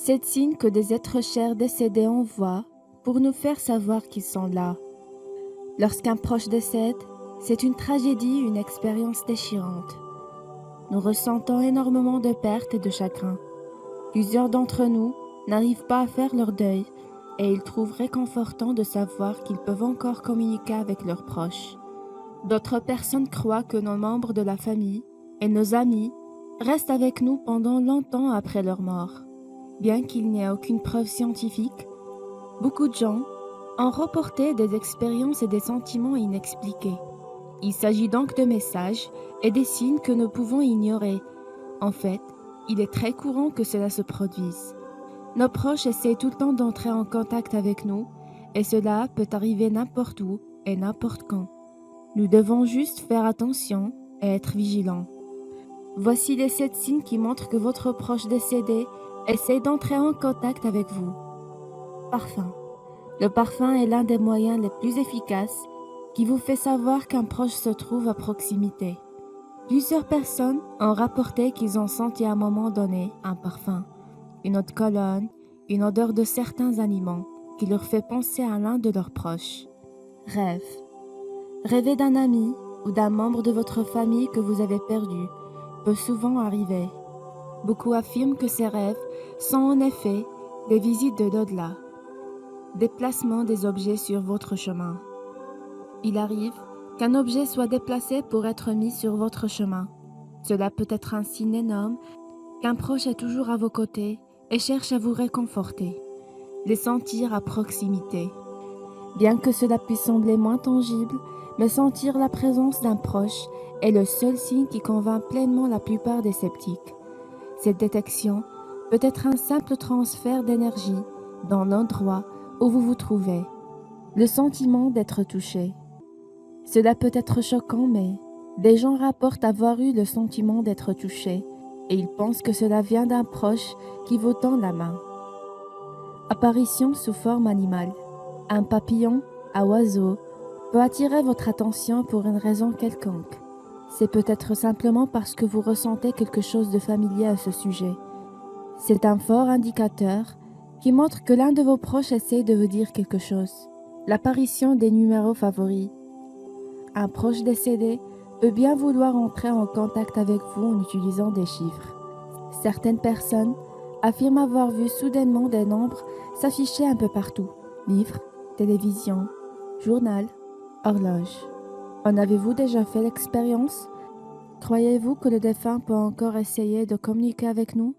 C'est signe que des êtres chers décédés envoient pour nous faire savoir qu'ils sont là. Lorsqu'un proche décède, c'est une tragédie, une expérience déchirante. Nous ressentons énormément de pertes et de chagrin. Plusieurs d'entre nous n'arrivent pas à faire leur deuil et ils trouvent réconfortant de savoir qu'ils peuvent encore communiquer avec leurs proches. D'autres personnes croient que nos membres de la famille et nos amis restent avec nous pendant longtemps après leur mort. Bien qu'il n'y ait aucune preuve scientifique, beaucoup de gens ont reporté des expériences et des sentiments inexpliqués. Il s'agit donc de messages et des signes que nous pouvons ignorer. En fait, il est très courant que cela se produise. Nos proches essaient tout le temps d'entrer en contact avec nous et cela peut arriver n'importe où et n'importe quand. Nous devons juste faire attention et être vigilants. Voici les 7 signes qui montrent que votre proche décédé essaie d'entrer en contact avec vous. Parfum. Le parfum est l'un des moyens les plus efficaces qui vous fait savoir qu'un proche se trouve à proximité. Plusieurs personnes ont rapporté qu'ils ont senti à un moment donné un parfum, une eau de cologne, une odeur de certains aliments qui leur fait penser à l'un de leurs proches. Rêve. Rêver d'un ami ou d'un membre de votre famille que vous avez perdu peut souvent arriver. Beaucoup affirment que ces rêves sont en effet des visites de l'au-delà, déplacement des objets sur votre chemin. Il arrive qu'un objet soit déplacé pour être mis sur votre chemin. Cela peut être un signe énorme qu'un proche est toujours à vos côtés et cherche à vous réconforter, les sentir à proximité. Bien que cela puisse sembler moins tangible, mais sentir la présence d'un proche est le seul signe qui convainc pleinement la plupart des sceptiques. Cette détection peut être un simple transfert d'énergie dans l'endroit où vous vous trouvez. Le sentiment d'être touché. Cela peut être choquant, mais des gens rapportent avoir eu le sentiment d'être touchés et ils pensent que cela vient d'un proche qui vous tend la main. Apparition sous forme animale. Un papillon, un oiseau, peut attirer votre attention pour une raison quelconque. C'est peut-être simplement parce que vous ressentez quelque chose de familier à ce sujet. C'est un fort indicateur qui montre que l'un de vos proches essaie de vous dire quelque chose. L'apparition des numéros favoris. Un proche décédé peut bien vouloir entrer en contact avec vous en utilisant des chiffres. Certaines personnes affirment avoir vu soudainement des nombres s'afficher un peu partout. Livre, télévision, journal, horloge. En avez-vous déjà fait l'expérience? Croyez-vous que le défunt peut encore essayer de communiquer avec nous?